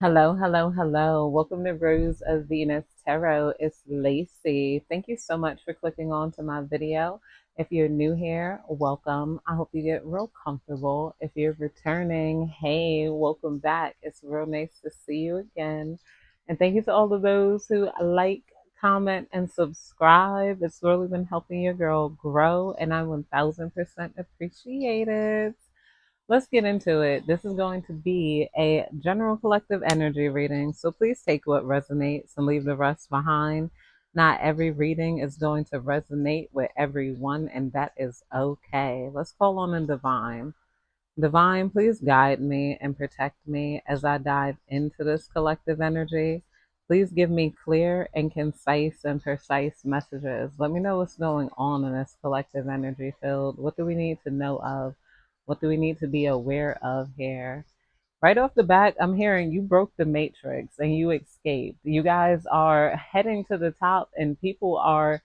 Hello, hello, hello. Welcome to Rose of Venus Tarot. It's Lacey. Thank you so much for clicking on to my video. If you're new here, welcome. I hope you get real comfortable. If you're returning, hey, welcome back. It's real nice to see you again. And thank you to all of those who like, comment, and subscribe. It's really been helping your girl grow, and I 1000% appreciate it. Let's get into it. This is going to be a general collective energy reading, so please take what resonates and leave the rest behind. Not every reading is going to resonate with everyone, and that is okay. Let's call on the divine. Divine, please guide me and protect me as I dive into this collective energy. Please give me clear and concise and precise messages. Let me know what's going on in this collective energy field. What do we need to know of? What do we need to be aware of here? Right off the bat, I'm hearing you broke the matrix and you escaped. You guys are heading to the top, and people are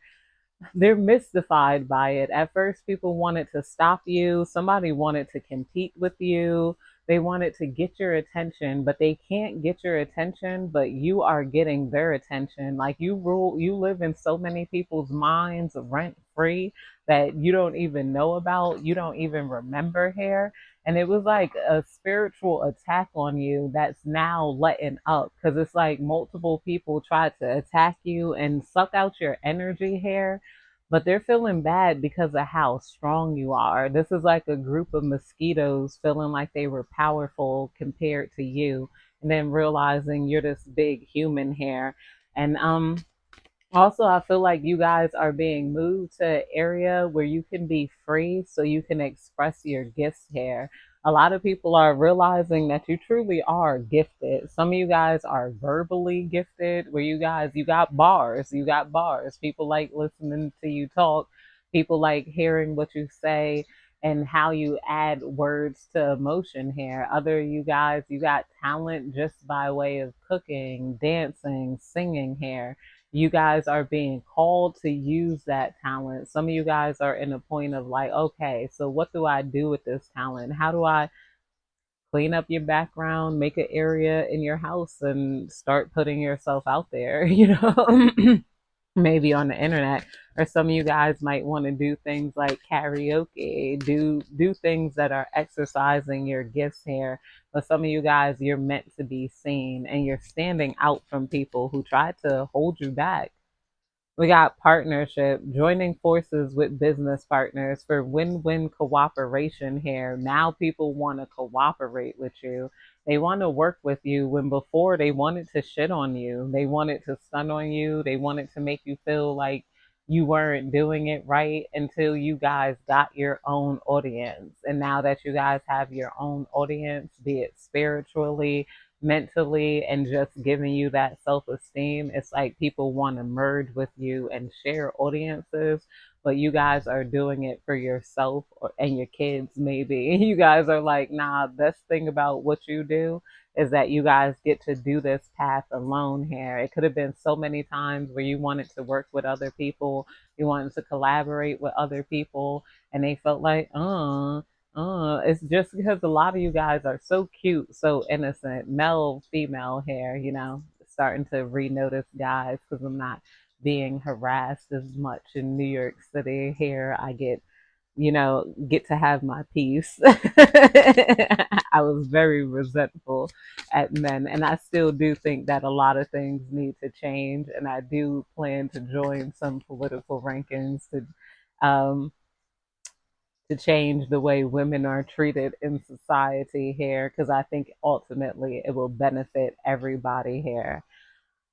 they're mystified by it. At first, people wanted to stop you. Somebody wanted to compete with you. They wanted to get your attention, but they can't get your attention, but you are getting their attention. Like you rule, you live in so many people's minds rent free that you don't even know about, you don't even remember here. And it was like a spiritual attack on you that's now letting up, because it's like multiple people tried to attack you and suck out your energy here, but they're feeling bad because of how strong you are. This is like a group of mosquitoes feeling like they were powerful compared to you, and then realizing you're this big human here. And also, I feel like you guys are being moved to an area where you can be free so you can express your gifts here. A lot of people are realizing that you truly are gifted. Some of you guys are verbally gifted, where you got bars, you got bars. People like listening to you talk. People like hearing what you say and how you add words to emotion here. Other you guys, you got talent just by way of cooking, dancing, singing here. You guys are being called to use that talent. Some of you guys are in a point of like, okay, so what do I do with this talent? How do I clean up your background, make an area in your house, and start putting yourself out there, maybe on the internet? Or some of you guys might want to do things like karaoke, do things that are exercising your gifts here. But some of you guys, you're meant to be seen, and you're standing out from people who try to hold you back. We got partnership, joining forces with business partners for win-win cooperation here. Now people want to cooperate with you. They want to work with you when before they wanted to shit on you. They wanted to stun on you. They wanted to make you feel like you weren't doing it right until you guys got your own audience. And now that you guys have your own audience, be it spiritually, mentally, and just giving you that self-esteem, it's like people want to merge with you and share audiences, but you guys are doing it for yourself and your kids maybe. You guys are like, nah, best thing about what you do is that you guys get to do this path alone here. It could have been so many times where you wanted to work with other people, you wanted to collaborate with other people, and they felt like, it's just because a lot of you guys are so cute, so innocent, male, female hair, starting to re-notice guys because I'm not being harassed as much in New York City. Here I get to have my peace. I was very resentful at men, and I still do think that a lot of things need to change, and I do plan to join some political rankings um, to change the way women are treated in society here, because I think ultimately it will benefit everybody here.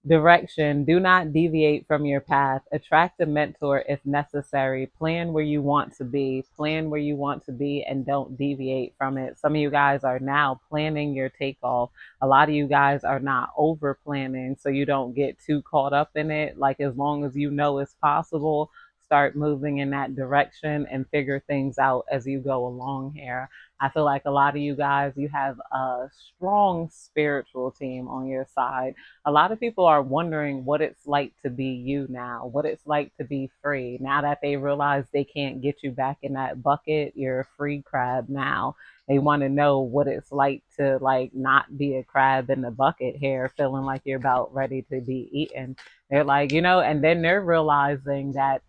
Direction: do not deviate from your path. Attract a mentor if necessary. Plan where you want to be. Plan where you want to be and don't deviate from it. Some of you guys are now planning your takeoff. A lot of you guys are not over planning, so you don't get too caught up in it. Like, as long as you know it's possible, start moving in that direction and figure things out as you go along here. I feel like a lot of you guys, you have a strong spiritual team on your side. A lot of people are wondering what it's like to be you now, what it's like to be free. Now that they realize they can't get you back in that bucket, you're a free crab now. They want to know what it's like to like not be a crab in the bucket here, feeling like you're about ready to be eaten. They're like, and then they're realizing that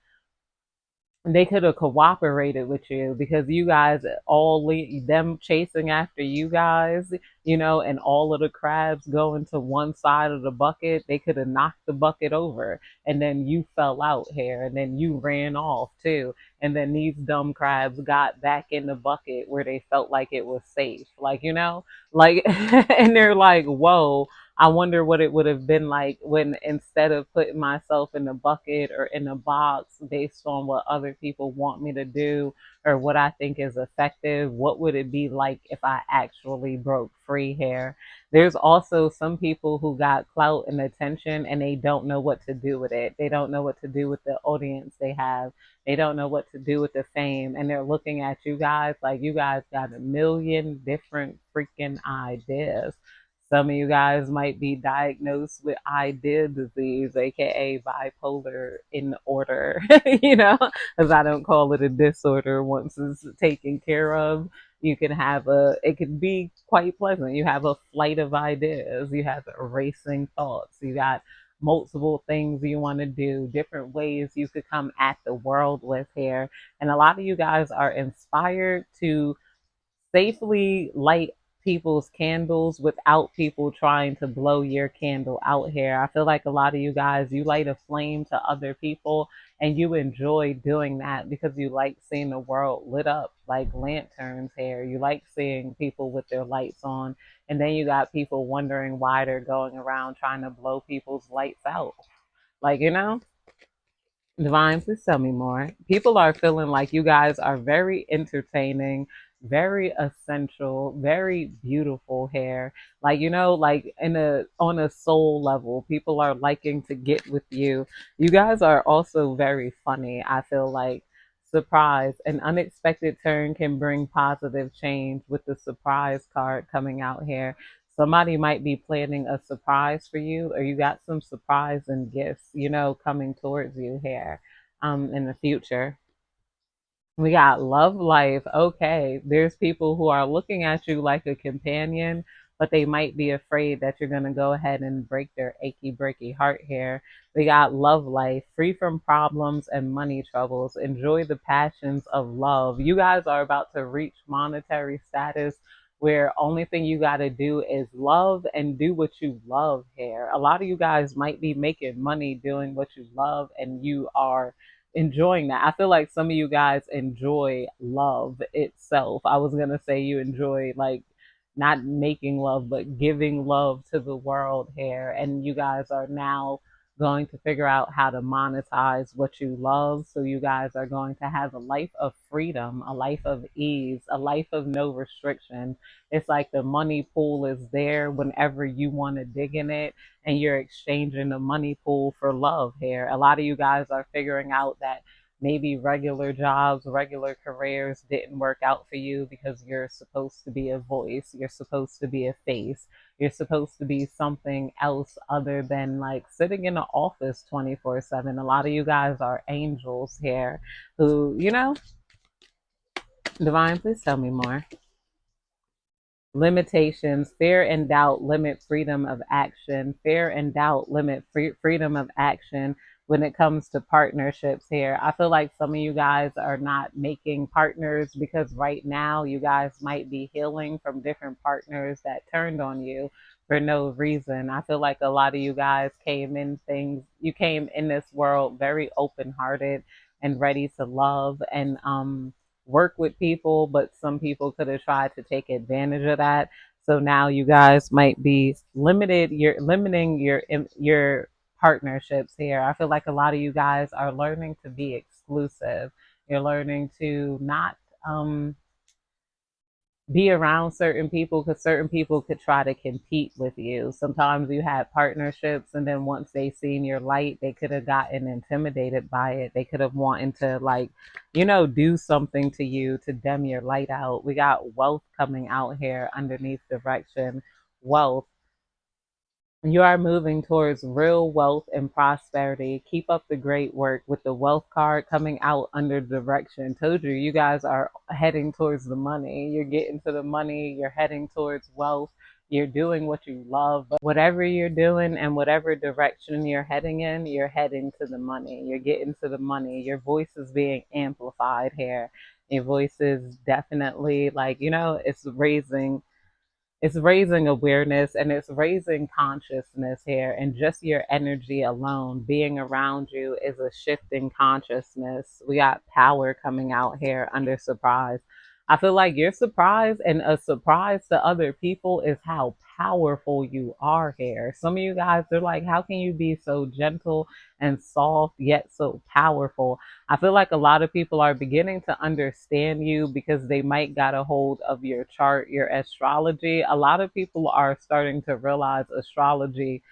they could have cooperated with you because you guys them chasing after you guys, and all of the crabs going to one side of the bucket, they could have knocked the bucket over, and then you fell out here, and then you ran off too, and then these dumb crabs got back in the bucket where they felt like it was safe, like like and they're like, whoa. I wonder what it would have been like when instead of putting myself in a bucket or in a box based on what other people want me to do or what I think is effective, what would it be like if I actually broke free here? There's also some people who got clout and attention and they don't know what to do with it. They don't know what to do with the audience they have. They don't know what to do with the fame. And they're looking at you guys like you guys got a million different freaking ideas. Some of you guys might be diagnosed with idea disease, aka bipolar in order, because I don't call it a disorder. Once it's taken care of, it could be quite pleasant. You have a flight of ideas, you have racing thoughts, you got multiple things you want to do, different ways you could come at the world with here. And a lot of you guys are inspired to safely light people's candles without people trying to blow your candle out here. I feel like a lot of you guys, you light a flame to other people and you enjoy doing that because you like seeing the world lit up like lanterns here. You like seeing people with their lights on. And then you got people wondering why they're going around trying to blow people's lights out. Like, Divine, please tell me more. People are feeling like you guys are very entertaining, very essential, very beautiful hair. Like, like on a soul level, people are liking to get with you. You guys are also very funny. I feel like surprise, an unexpected turn can bring positive change with the surprise card coming out here. Somebody might be planning a surprise for you, or you got some surprise and gifts, coming towards you here in the future. We got love life. Okay. There's people who are looking at you like a companion, but they might be afraid that you're going to go ahead and break their achy, breaky heart here. We got love life, free from problems and money troubles. Enjoy the passions of love. You guys are about to reach monetary status where only thing you got to do is love and do what you love here. A lot of you guys might be making money doing what you love, and you are enjoying that. I feel like some of you guys enjoy love itself. I was gonna say you enjoy like not making love, but giving love to the world here. And you guys are now going to figure out how to monetize what you love. So you guys are going to have a life of freedom, a life of ease, a life of no restriction. It's like the money pool is there whenever you want to dig in it, and you're exchanging the money pool for love here. A lot of you guys are figuring out that maybe regular jobs, regular careers didn't work out for you because you're supposed to be a voice, you're supposed to be a face, you're supposed to be something else other than like sitting in the office 24/7. A lot of you guys are angels here who, Divine, please tell me more. Limitations, fear and doubt limit freedom of action. Fear and doubt limit freedom of action when it comes to partnerships here. I feel like some of you guys are not making partners because right now you guys might be healing from different partners that turned on you for no reason. I feel like a lot of you guys you came in this world very open hearted and ready to love and work with people, but some people could have tried to take advantage of that. So now you guys might be limiting your partnerships here. I feel like a lot of you guys are learning to be exclusive. You're learning to not be around certain people because certain people could try to compete with you. Sometimes you had partnerships, and then once they seen your light, they could have gotten intimidated by it. They could have wanted to, like, do something to you to dim your light out. We got wealth coming out here underneath direction. Wealth, you are moving towards real wealth and prosperity. Keep up the great work with the wealth card coming out under direction. Told you, you guys are heading towards the money. You're getting to the money. You're heading towards wealth. You're doing what you love. But whatever you're doing and whatever direction you're heading in, you're heading to the money. You're getting to the money. Your voice is being amplified here. Your voice is definitely like, it's raising awareness and it's raising consciousness here. And just your energy alone being around you is a shift in consciousness. We got power coming out here under surprise. I feel like you're surprised, and a surprise to other people is how powerful you are here. Some of you guys are like, how can you be so gentle and soft yet so powerful? I feel like a lot of people are beginning to understand you because they might got a hold of your chart, your astrology. A lot of people are starting to realize astrology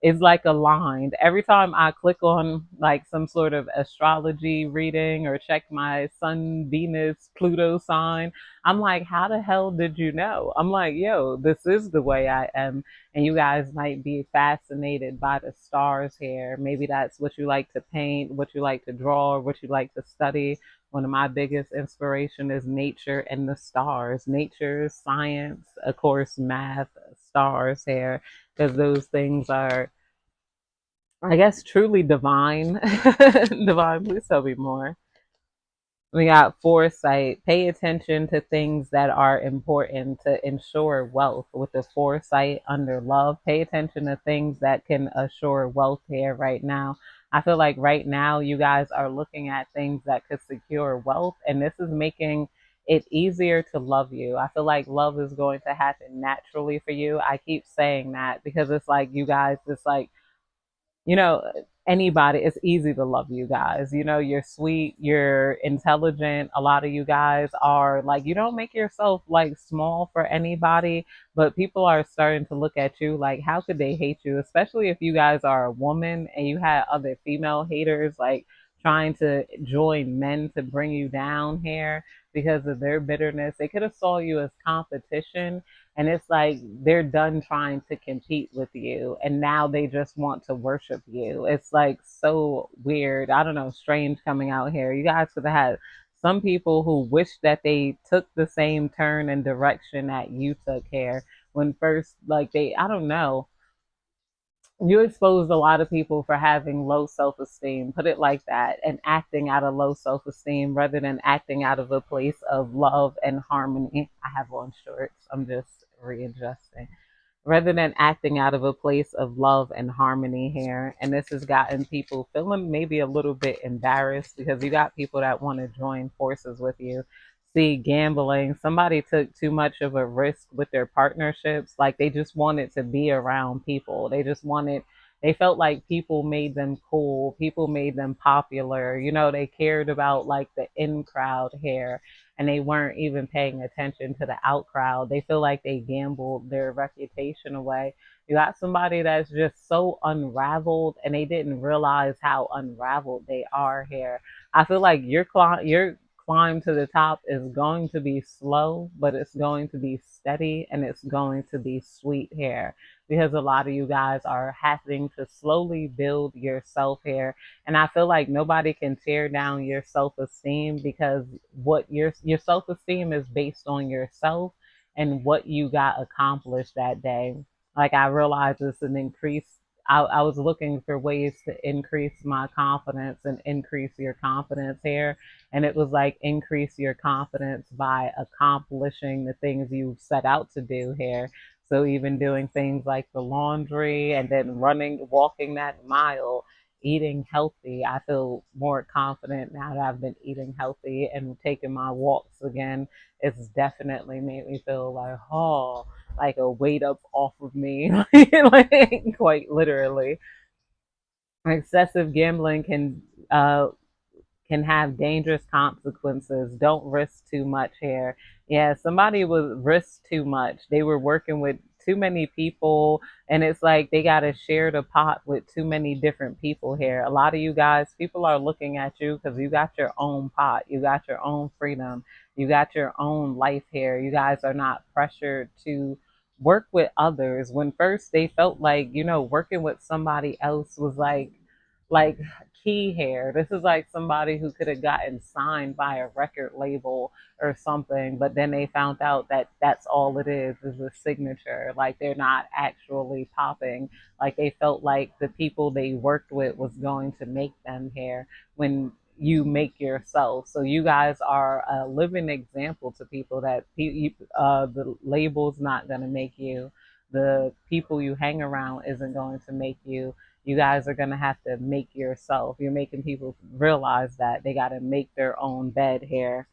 is like aligned. Every time I click on like some sort of astrology reading or check my sun, Venus, Pluto sign, I'm like, how the hell did you know? I'm like, yo, this is the way I am. And you guys might be fascinated by the stars here. Maybe that's what you like to paint, what you like to draw, what you like to study. One of my biggest inspiration is nature and the stars. Nature, science, of course, math, stars here, because those things are, I guess, truly divine. Divine, please tell me more. We got foresight. Pay attention to things that are important to ensure wealth. With the foresight under love, pay attention to things that can assure wealth here right now. I feel like right now you guys are looking at things that could secure wealth, and this is making it easier to love you. I feel like love is going to happen naturally for you. I keep saying that because it's like you guys, it's like, you know, anybody, it's easy to love you guys. You're sweet, you're intelligent. A lot of you guys are like, you don't make yourself like small for anybody, but people are starting to look at you like, how could they hate you? Especially if you guys are a woman and you had other female haters like trying to join men to bring you down here because of their bitterness. They could have saw you as competition, and it's like they're done trying to compete with you and now they just want to worship you. It's like so weird. I don't know, strange coming out here. You guys could have had some people who wish that they took the same turn and direction that you took here when first, like, I don't know, you exposed a lot of people for having low self esteem, put it like that, and acting out of low self esteem rather than acting out of a place of love and harmony. I have on shorts, I'm just readjusting, rather than acting out of a place of love and harmony here. And this has gotten people feeling maybe a little bit embarrassed because you got people that want to join forces with you. See, gambling, somebody took too much of a risk with their partnerships. Like they just wanted to be around people. They felt like people made them cool, people made them popular. They cared about like the in crowd here, and they weren't even paying attention to the out crowd. They feel like they gambled their reputation away. You got somebody that's just so unraveled and they didn't realize how unraveled they are here. I feel like your climb to the top is going to be slow, but it's going to be steady and it's going to be sweet here because a lot of you guys are having to slowly build yourself here. And I feel like nobody can tear down your self-esteem because what your self-esteem is based on yourself and what you got accomplished that day. Like I realized it's an increase. I was looking for ways to increase my confidence and increase your confidence here. And it was like increase your confidence by accomplishing the things you set out to do here. So even doing things like the laundry and then running, walking that mile, eating healthy. I feel more confident now that I've been eating healthy and taking my walks again. It's definitely made me feel like, oh, like a weight up off of me, like quite literally. Excessive gambling can have dangerous consequences. Don't risk too much here. Yeah, somebody was risked too much. They were working with too many people, and it's like they got to share the pot with too many different people here. A lot of you guys, people are looking at you because you got your own pot, you got your own freedom, you got your own life here. You guys are not pressured to work with others. When first they felt like, working with somebody else was like key hair. This is like somebody who could have gotten signed by a record label or something, but then they found out that that's all it is a signature. Like they're not actually popping. Like they felt like the people they worked with was going to make them hair when you make yourself. So you guys are a living example to people that the label's not going to make you. The people you hang around isn't going to make you. You guys are going to have to make yourself. You're making people realize that they got to make their own bed here.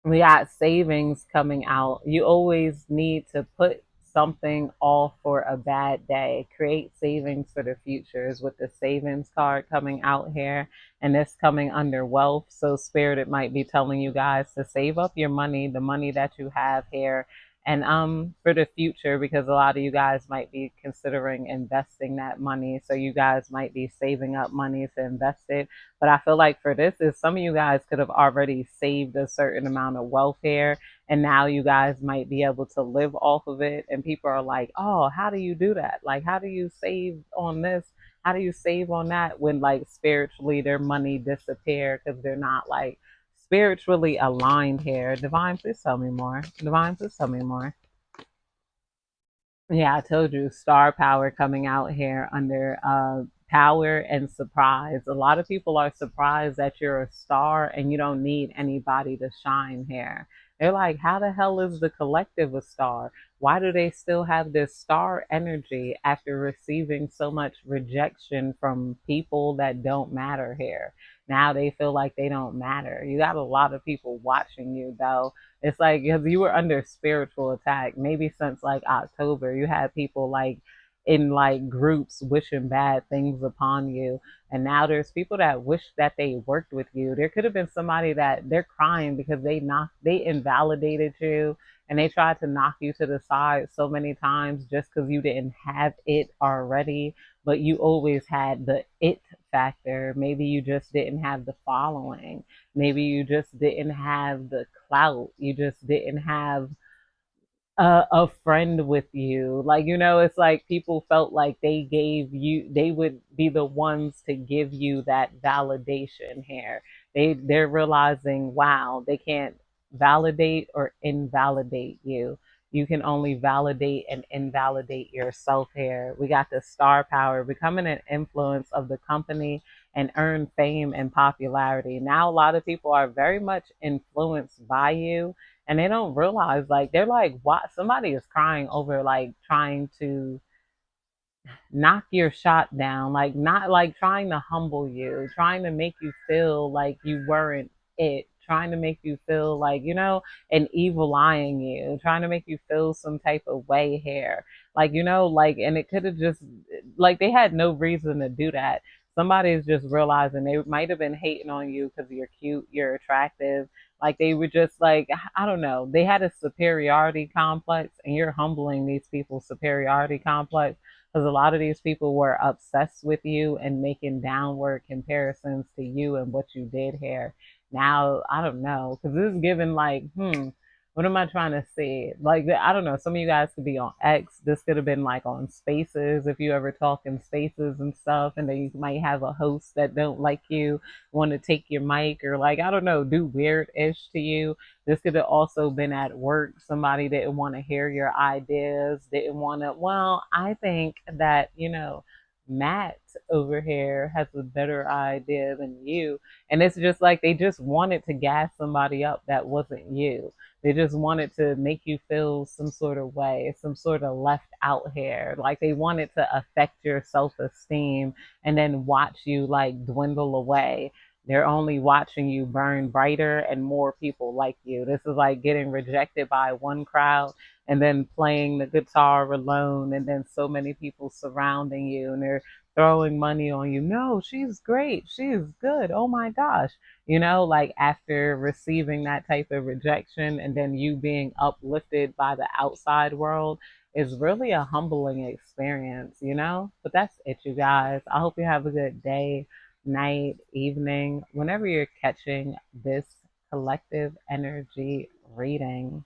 We got savings coming out. You always need to put something off for a bad day. Create savings for the futures with the savings card coming out here, and this coming under wealth. So spirit, it might be telling you guys to save up your money, the money that you have here, and for the future, because a lot of you guys might be considering investing that money. So you guys might be saving up money to invest it. But I feel like for this is some of you guys could have already saved a certain amount of welfare, and now you guys might be able to live off of it. And people are like, oh, how do you do that? Like, how do you save on this? How do you save on that when like spiritually their money disappear because they're not like spiritually aligned here? Divine, please tell me more. Divine, please tell me more. Yeah, I told you, star power coming out here under power and surprise. A lot of people are surprised that you're a star and you don't need anybody to shine here. They're like, how the hell is the collective a star? Why do they still have this star energy after receiving so much rejection from people that don't matter here? Now they feel like they don't matter. You got a lot of people watching you, though. It's like because you were under spiritual attack, maybe since like October, you had people like in like groups wishing bad things upon you. And now there's people that wish that they worked with you. There could have been somebody that they're crying because they invalidated you and they tried to knock you to the side so many times just because you didn't have it already, but you always had the it factor. Maybe you just didn't have the following. Maybe you just didn't have the clout. You just didn't have a friend with you. Like, it's like people felt like they would be the ones to give you that validation here. They're realizing, wow, they can't validate or invalidate you. You can only validate and invalidate yourself here. We got the star power, becoming an influence of the company and earn fame and popularity. Now, a lot of people are very much influenced by you and they don't realize like they're like what somebody is crying over like trying to knock your shot down, like not like trying to humble you, trying to make you feel like you weren't it, trying to make you feel like, an evil eyeing you, trying to make you feel some type of way here. Like, like, and it could have just, like, they had no reason to do that. Somebody's just realizing they might have been hating on you because you're cute, you're attractive. Like, they were just like, I don't know, they had a superiority complex, and you're humbling these people's superiority complex because a lot of these people were obsessed with you and making downward comparisons to you and what you did here. Now, I don't know, because this is given like, what am I trying to say? Like, I don't know. Some of you guys could be on X. This could have been like on Spaces if you ever talk in Spaces and stuff. And then you might have a host that don't like you, want to take your mic or like, I don't know, do weird ish to you. This could have also been at work. Somebody didn't want to hear your ideas, didn't want to. Well, I think that, Matt over here has a better idea than you. And it's just like they just wanted to gas somebody up that wasn't you. They just wanted to make you feel some sort of way, some sort of left out here. Like they wanted to affect your self esteem and then watch you like dwindle away. they're only watching you burn brighter and more people like you. This is like getting rejected by one crowd and then playing the guitar alone, and then so many people surrounding you and they're throwing money on you. No, she's great. She's good. Oh my gosh. Like after receiving that type of rejection and then you being uplifted by the outside world is really a humbling experience. But that's it, you guys. I hope you have a good day, night, evening, whenever you're catching this collective energy reading.